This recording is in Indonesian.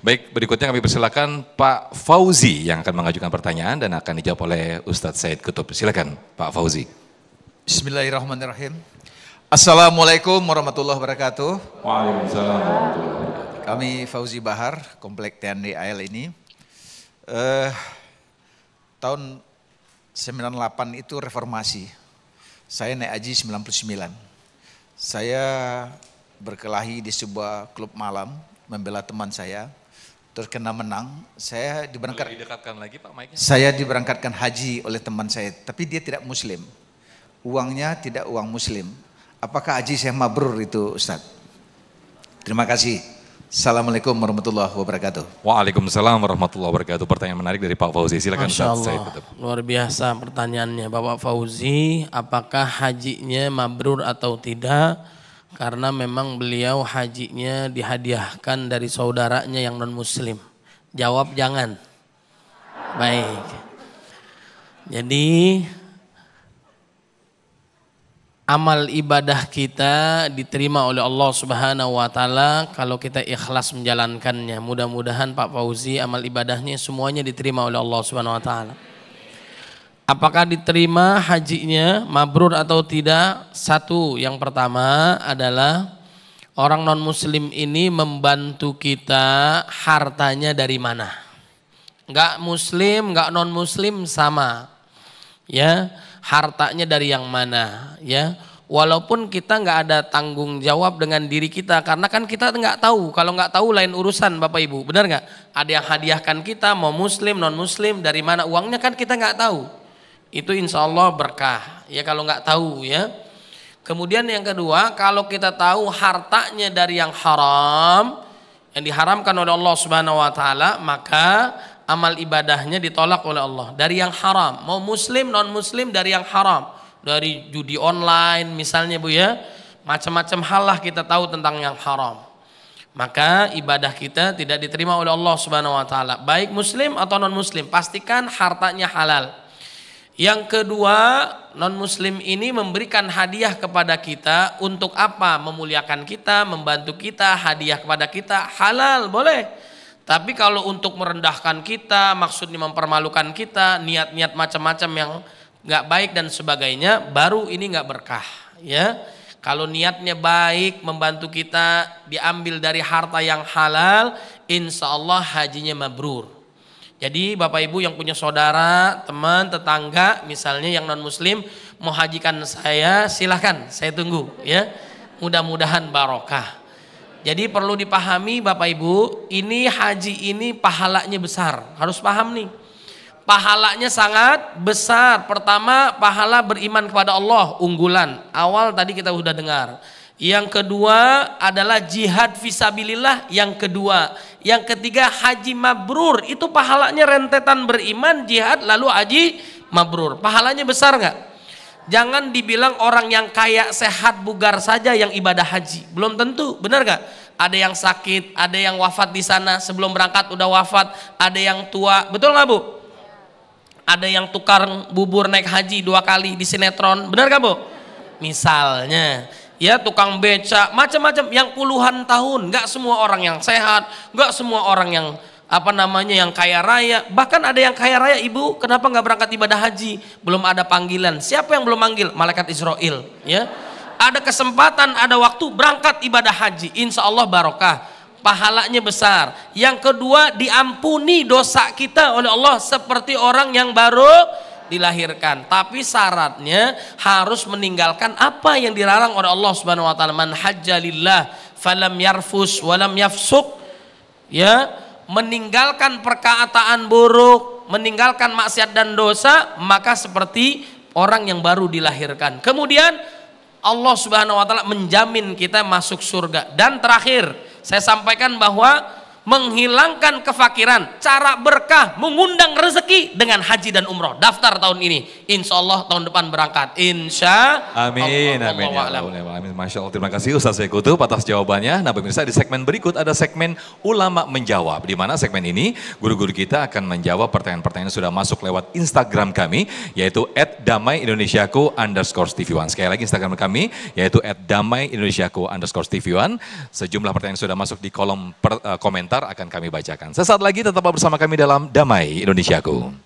Baik, berikutnya kami persilakan Pak Fauzi yang akan mengajukan pertanyaan dan akan dijawab oleh Ustadz Said Kutub. Silakan Pak Fauzi. Bismillahirrahmanirrahim. Assalamualaikum warahmatullahi wabarakatuh. Waalaikumsalam warahmatullahi wabarakatuh. Kami Fauzi Bahar, Komplek TNI AL ini. Tahun 98 itu reformasi. Saya naik haji 99. Saya berkelahi di sebuah klub malam, membela teman saya. Terus kena menang, saya didekatkan lagi Pak mic-nya. Saya diberangkatkan haji oleh teman saya, tapi dia tidak muslim. Uangnya tidak uang muslim. Apakah haji saya mabrur itu Ustaz? Terima kasih. Assalamualaikum warahmatullahi wabarakatuh. Waalaikumsalam warahmatullahi wabarakatuh. Pertanyaan menarik dari Pak Fauzi. Silakan Ustaz Said Kutub. Luar biasa pertanyaannya Bapak Fauzi. Apakah hajinya mabrur atau tidak? Karena memang beliau hajinya dihadiahkan dari saudaranya yang non muslim. Jawab jangan. Baik. Jadi amal ibadah kita diterima oleh Allah Subhanahu wa taala kalau kita ikhlas menjalankannya. Mudah-mudahan Pak Fauzi amal ibadahnya semuanya diterima oleh Allah Subhanahu wa taala. Apakah diterima hajinya mabrur atau tidak? Satu, yang pertama adalah orang non muslim ini membantu kita hartanya dari mana? Enggak muslim, enggak non muslim sama. Ya, hartanya dari yang mana, ya? Walaupun kita nggak ada tanggung jawab dengan diri kita, karena kan kita nggak tahu. Kalau nggak tahu lain urusan, Bapak Ibu, benar nggak? Ada yang hadiahkan kita, mau muslim, non muslim, dari mana uangnya kan kita nggak tahu. Itu insya Allah berkah. Ya kalau nggak tahu, ya. Kemudian yang kedua, kalau kita tahu hartanya dari yang haram, yang diharamkan oleh Allah Subhanahu Wa Taala, maka amal ibadahnya ditolak oleh Allah dari yang haram, mau muslim non muslim dari yang haram, dari judi online misalnya Bu ya, macam-macam hal lah kita tahu tentang yang haram, maka ibadah kita tidak diterima oleh Allah Subhanahu Wa Taala, baik muslim atau non muslim, pastikan hartanya halal. Yang kedua, non muslim ini memberikan hadiah kepada kita untuk apa? Memuliakan kita, membantu kita, hadiah kepada kita halal boleh. Tapi kalau untuk merendahkan kita, maksudnya mempermalukan kita, niat-niat macam-macam yang nggak baik dan sebagainya, baru ini nggak berkah. Ya, kalau niatnya baik, membantu kita, diambil dari harta yang halal, insya Allah hajinya mabrur. Jadi Bapak Ibu yang punya saudara, teman, tetangga, misalnya yang non Muslim mau hajikan saya, silahkan, saya tunggu. Ya, mudah-mudahan barokah. Jadi perlu dipahami Bapak Ibu, ini haji ini pahalanya besar, harus paham nih. Pahalanya sangat besar. Pertama, pahala beriman kepada Allah, unggulan. Awal tadi kita sudah dengar. Yang kedua adalah jihad fisabilillah, yang kedua. Yang ketiga haji mabrur, itu pahalanya rentetan beriman, jihad, lalu haji mabrur. Pahalanya besar nggak? Jangan dibilang orang yang kaya, sehat, bugar saja yang ibadah haji. Belum tentu, benar gak? Ada yang sakit, ada yang wafat di sana, sebelum berangkat udah wafat, ada yang tua, betul gak Bu? Ada yang tukar bubur naik haji 2 kali di sinetron, benar gak Bu? Misalnya, ya tukang beca, macam-macam yang puluhan tahun, gak semua orang yang sehat, gak semua orang yang yang kaya raya, bahkan ada yang kaya raya, ibu kenapa nggak berangkat ibadah haji, belum ada panggilan, siapa yang belum manggil? Malaikat Israel, ya. Ada kesempatan, ada waktu, berangkat ibadah haji, insya Allah barokah, pahalanya besar. Yang kedua, diampuni dosa kita oleh Allah seperti orang yang baru dilahirkan, tapi syaratnya harus meninggalkan apa yang dilarang oleh Allah Subhanahu Wa Taala. Man hajja lillah falam yarfus walam yafsuk, ya, meninggalkan perkataan buruk, meninggalkan maksiat dan dosa, maka seperti orang yang baru dilahirkan. Kemudian Allah Subhanahu Wa Taala menjamin kita masuk surga. Dan terakhir saya sampaikan bahwa menghilangkan kefakiran, cara berkah, mengundang rezeki dengan haji dan umroh. Daftar tahun ini, insya Allah tahun depan berangkat, insya amin, Allah. Amin, ya amin. Masya Allah, terima kasih Ustaz Said Kutub atas jawabannya. Nah pemirsa, di segmen berikut ada segmen Ulama Menjawab, di mana segmen ini guru-guru kita akan menjawab pertanyaan-pertanyaan yang sudah masuk lewat Instagram kami, yaitu @damaiindonesiaku_tv1. Sekali lagi Instagram kami, yaitu @damaiindonesiaku_tv1. Sejumlah pertanyaan sudah masuk di kolom komentar. komentar akan kami bacakan. Sesaat lagi tetap bersama kami dalam Damai Indonesiaku.